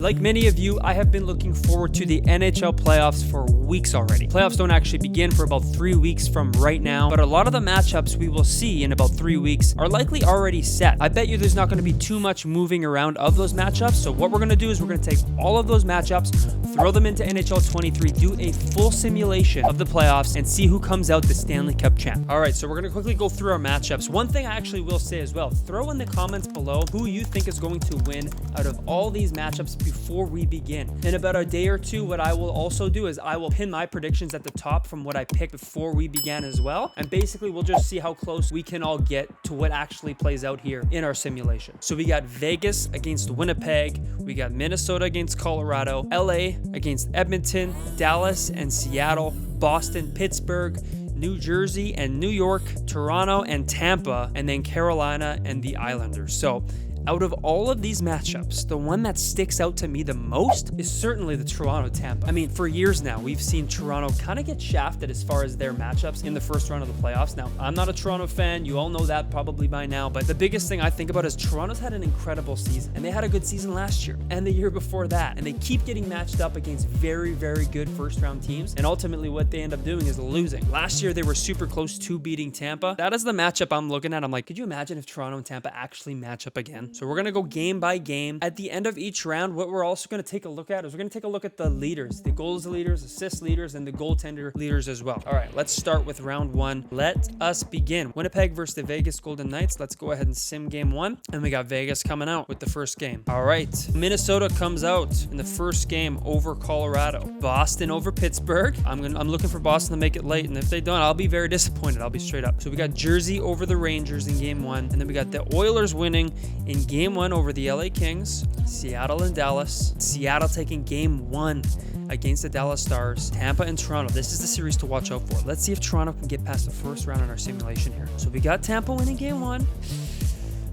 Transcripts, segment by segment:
Like many of you, I have been looking forward to the NHL playoffs for weeks already. Playoffs don't actually begin for about 3 weeks from right now, but a lot of the matchups we will see in about 3 weeks are likely already set. I bet you there's not going to be too much moving around of those matchups, so what we're going to do is we're going to take all of those matchups, throw them into NHL 23, do a full simulation of the playoffs, and see who comes out the Stanley Cup champ. All right, so we're going to quickly go through our matchups. One thing I actually will say as well, throw in the comments below who you think is going to win out of all these matchups before we begin. In about a day or two, what I will also do is I will pin my predictions at the top from what I picked before we began as well. And basically, we'll just see how close we can all get to what actually plays out here in our simulation. So we got Vegas against Winnipeg. We got Minnesota against Colorado, LA against Edmonton, Dallas and Seattle, Boston, Pittsburgh, New Jersey and New York, Toronto and Tampa, and then Carolina and the Islanders. So out of all of these matchups, the one that sticks out to me the most is certainly the Toronto-Tampa. I mean, for years now, we've seen Toronto kind of get shafted as far as their matchups in the first round of the playoffs. Now, I'm not a Toronto fan. You all know that probably by now. But the biggest thing I think about is Toronto's had an incredible season. And they had a good season last year and the year before that. And they keep getting matched up against very, very good first-round teams. And ultimately, what they end up doing is losing. Last year, they were super close to beating Tampa. That is the matchup I'm looking at. I'm like, could you imagine if Toronto and Tampa actually match up again? So we're going to go game by game. At the end of each round, what we're also going to take a look at is we're going to take a look at the leaders, the goals leaders, assist leaders, and the goaltender leaders as well. All right, let's start with round one. Let us begin. Winnipeg versus the Vegas Golden Knights. Let's go ahead and sim game one. And we got Vegas coming out with the first game. All right, Minnesota comes out in the first game over Colorado. Boston over Pittsburgh. I'm looking for Boston to make it late, and if they don't, I'll be very disappointed. I'll be straight up. So we got Jersey over the Rangers in game one, and then we got the Oilers winning in game one over the LA Kings, Seattle and Dallas. Seattle taking game one against the Dallas Stars, Tampa and Toronto. This is the series to watch out for. Let's see if Toronto can get past the first round in our simulation here. So we got Tampa winning game one.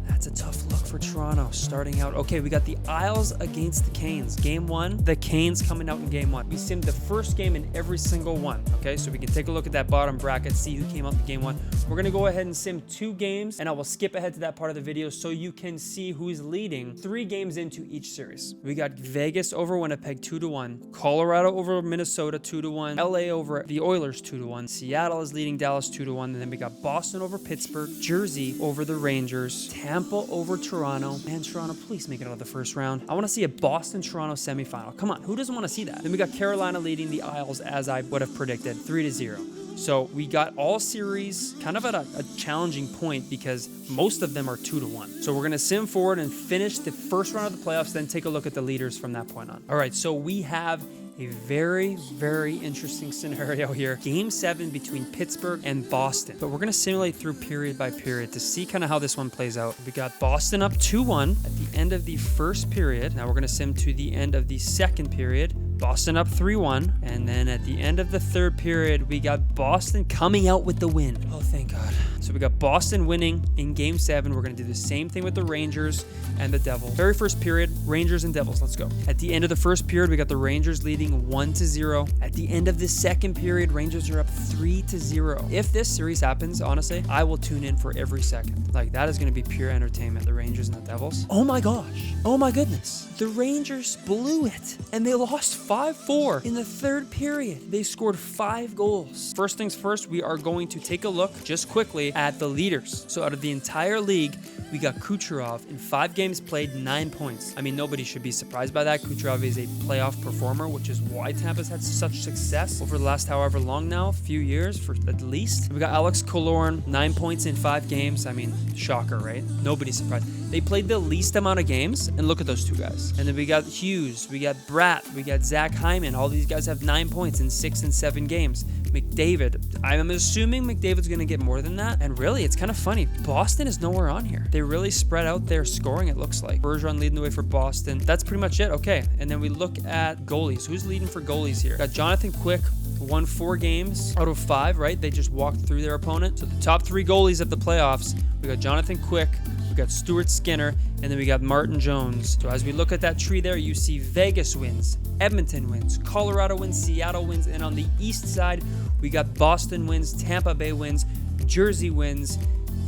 That's a tough look for Toronto starting out. Okay, we got the Isles against the Canes. Game one, the Canes coming out in game one. We simmed the first game in every single one. Okay, so we can take a look at that bottom bracket, see who came out in game one. We're going to go ahead and sim 2 games, and I will skip ahead to that part of the video so you can see who's leading 3 games into each series. We got Vegas over Winnipeg 2-1, Colorado over Minnesota 2-1, LA over the Oilers 2-1, Seattle is leading Dallas 2-1, and then we got Boston over Pittsburgh, Jersey over the Rangers, Tampa over Toronto. Man, Toronto, please make it out of the first round. I want to see a Boston-Toronto semifinal. Come on, who doesn't want to see that? Then we got Carolina leading the Isles, as I would have predicted, 3-0. So we got all series kind of at a challenging point because most of them are 2-1. So we're going to sim forward and finish the first round of the playoffs, then take a look at the leaders from that point on. All right, so we have a very, very interesting scenario here. Game 7 between Pittsburgh and Boston. But we're going to simulate through period by period to see kind of how this one plays out. We got Boston up 2-1 at the end of the first period. Now we're going to sim to the end of the second period. Boston up 3-1. And then at the end of the third period, we got Boston coming out with the win. Oh, thank God. So we got Boston winning in game 7. We're going to do the same thing with the Rangers and the Devils. Very first period, Rangers and Devils. Let's go. At the end of the first period, we got the Rangers leading 1-0. At the end of the second period, Rangers are up 3-0. If this series happens, honestly, I will tune in for every second. Like, that is going to be pure entertainment, the Rangers and the Devils. Oh my gosh. Oh my goodness. The Rangers blew it, and they lost 5-4 in the third period. They scored 5 goals. First things first, we are going to take a look just quickly at the leaders. So out of the entire league, we got Kucherov in 5 games played, 9 points. I mean, nobody should be surprised by that. Kucherov is a playoff performer, which is why Tampa's had such success over the last however long now, a few years for at least. We got Alex Killorn, 9 points in 5 games. I mean, shocker, right? Nobody's surprised. They played the least amount of games, and look at those 2 guys. And then we got Hughes, we got Bratt, we got Zach Hyman. All these guys have 9 points in 6 and 7 games. McDavid, I'm assuming McDavid's going to get more than that. And really, it's kind of funny. Boston is nowhere on here. They really spread out their scoring, it looks like. Bergeron leading the way for Boston. That's pretty much it. Okay, and then we look at goalies. Who's leading for goalies here? Got Jonathan Quick, won 4 games out of 5, right? They just walked through their opponent. So the top 3 goalies of the playoffs, we got Jonathan Quick, we got Stuart Skinner, and then we got Martin Jones. So as we look at that tree there, you see Vegas wins, Edmonton wins, Colorado wins, Seattle wins, and on the east side, we got Boston wins, Tampa Bay wins, Jersey wins,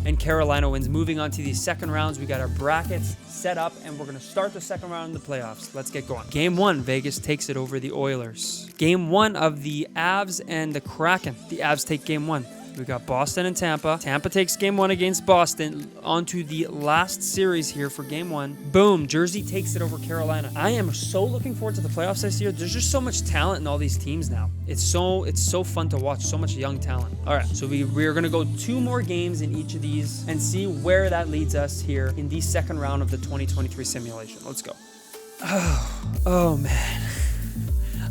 and Carolina wins. Moving on to the second rounds, we got our brackets set up, and we're going to start the second round of the playoffs. Let's get going. Game 1, Vegas takes it over the Oilers. Game 1 of the Avs and the Kraken. The Avs take game 1. We got Boston and Tampa. Tampa takes game 1 against Boston. On to the last series here for game 1. Boom. Jersey takes it over Carolina. I am so looking forward to the playoffs this year. There's just so much talent in all these teams now. It's so fun to watch. So much young talent. All right. So we are going to go 2 more games in each of these and see where that leads us here in the second round of the 2023 simulation. Let's go. Oh man.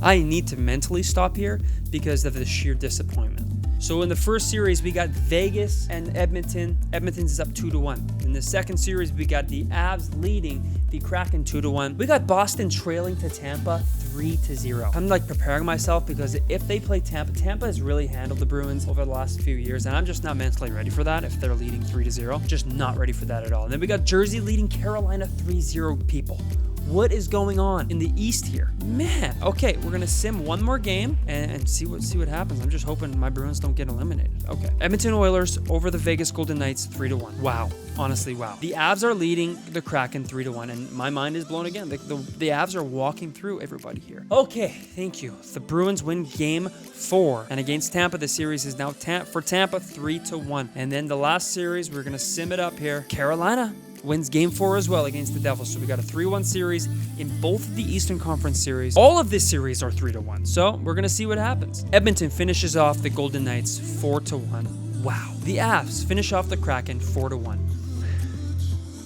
I need to mentally stop here because of the sheer disappointment. So in the first series, we got Vegas and Edmonton. Edmonton's is up 2-1. In the second series, we got the Avs leading the Kraken 2-1. We got Boston trailing to Tampa 3-0. I'm like preparing myself because if they play Tampa, Tampa has really handled the Bruins over the last few years, and I'm just not mentally ready for that if they're leading 3-0. Just not ready for that at all. And then we got Jersey leading Carolina 3-0, people. What is going on in the East here? Man. Okay, we're going to sim one more game and see what happens. I'm just hoping my Bruins don't get eliminated. Okay. Edmonton Oilers over the Vegas Golden Knights 3-1. Wow. Honestly, wow. The Avs are leading the Kraken 3-1, and my mind is blown again. The Avs are walking through everybody here. Okay, thank you. The Bruins win game 4, and against Tampa, the series is now for Tampa 3-1. And then the last series, we're going to sim it up here. Carolina wins game 4 as well against the Devils. So we got a 3-1 series in both of the Eastern Conference series. All of this series are 3-1. So we're going to see what happens. Edmonton finishes off the Golden Knights 4-1. Wow. The Avs finish off the Kraken 4-1.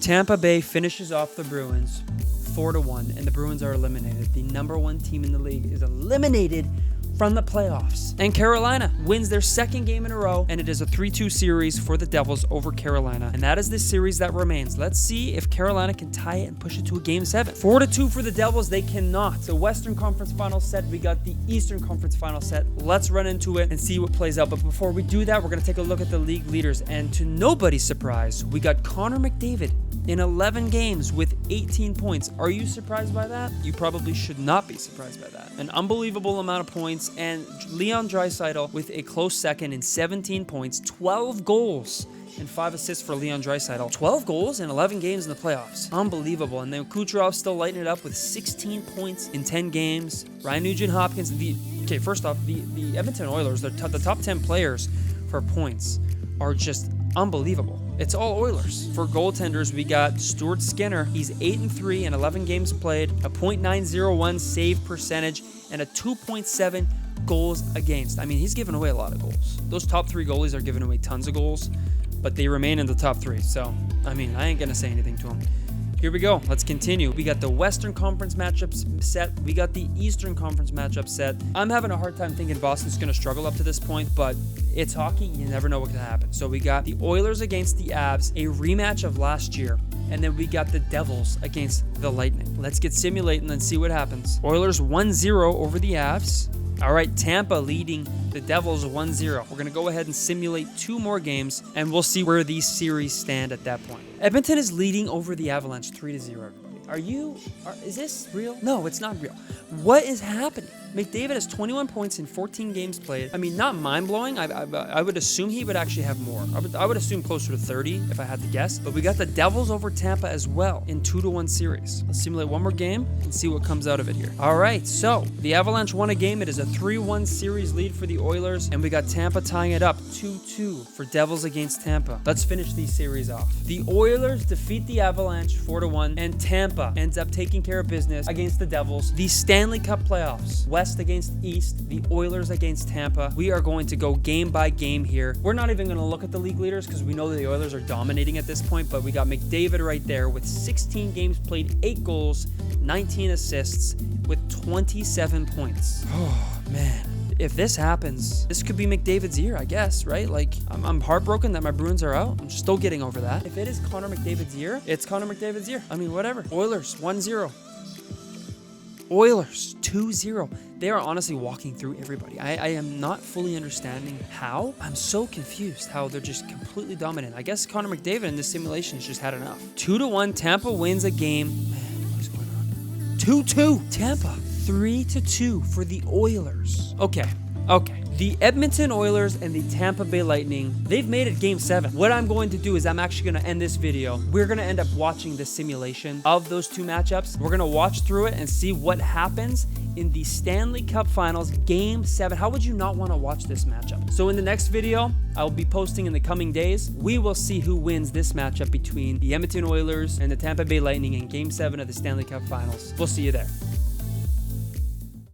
Tampa Bay finishes off the Bruins 4-1, and the Bruins are eliminated. The number 1 team in the league is eliminated from the playoffs. And Carolina wins their second game in a row, and it is a 3-2 series for the Devils over Carolina. And that is the series that remains. Let's see if Carolina can tie it and push it to a game 7. 4-2 for the Devils. They cannot. The Western Conference final set. We got the Eastern Conference final set. Let's run into it and see what plays out. But before we do that, we're going to take a look at the league leaders. And to nobody's surprise, we got Connor McDavid in 11 games with 18 points. Are you surprised by that? You probably should not be surprised by that. An unbelievable amount of points, and Leon Draisaitl with a close second in 17 points, 12 goals, and 5 assists for Leon Draisaitl. 12 goals in 11 games in the playoffs. Unbelievable. And then Kucherov still lighting it up with 16 points in 10 games. Ryan Nugent-Hopkins. First off, the Edmonton Oilers, the top 10 players for points are just unbelievable. It's all Oilers. For goaltenders, we got Stuart Skinner. He's 8-3 in 11 games played, a .901 save percentage, and a 2.7 goals against. I mean, he's given away a lot of goals. Those top 3 goalies are giving away tons of goals, but they remain in the top 3. So, I mean, I ain't going to say anything to him. Here we go. Let's continue. We got the Western Conference matchups set. We got the Eastern Conference matchup set. I'm having a hard time thinking Boston's going to struggle up to this point, but it's hockey. You never know what can happen. So we got the Oilers against the Avs, a rematch of last year. And then we got the Devils against the Lightning. Let's get simulating and see what happens. Oilers 1-0 over the Avs. All right, Tampa leading the Devils 1-0. We're going to go ahead and simulate 2 more games, and we'll see where these series stand at that point. Edmonton is leading over the Avalanche 3-0, everybody. Is this real? No, it's not real. What is happening? McDavid has 21 points in 14 games played. I mean, not mind-blowing. I would assume he would actually have more. I would assume closer to 30 if I had to guess. But we got the Devils over Tampa as well in 2-1 series. Let's simulate one more game and see what comes out of it here. All right, so the Avalanche won a game. It is a 3-1 series lead for the Oilers, and we got Tampa tying it up 2-2 for Devils against Tampa. Let's finish these series off. The Oilers defeat the Avalanche 4-1, and Tampa ends up taking care of business against the Devils. The Stanley Cup playoffs. West against East, the Oilers against Tampa. We are going to go game by game here. We're not even going to look at the league leaders because we know that the Oilers are dominating at this point, but we got McDavid right there with 16 games played, 8 goals, 19 assists with 27 points. Oh, man. If this happens, this could be McDavid's year, I guess, right? Like, I'm heartbroken that my Bruins are out. I'm still getting over that. If it is Connor McDavid's year, it's Connor McDavid's year. I mean, whatever. Oilers 1-0. Oilers 2-0. They are honestly walking through everybody. I am not fully understanding how. I'm so confused how they're just completely dominant. I guess Connor McDavid in this simulation has just had enough. 2-1. Tampa wins a game. Man, what is going on? 2-2. Tampa. 3-2 for the Oilers. Okay. The Edmonton Oilers and the Tampa Bay Lightning, they've made it Game 7. What I'm going to do is I'm actually going to end this video. We're going to end up watching the simulation of those two matchups. We're going to watch through it and see what happens in the Stanley Cup Finals Game 7. How would you not want to watch this matchup? So in the next video, I will be posting in the coming days. We will see who wins this matchup between the Edmonton Oilers and the Tampa Bay Lightning in Game 7 of the Stanley Cup Finals. We'll see you there.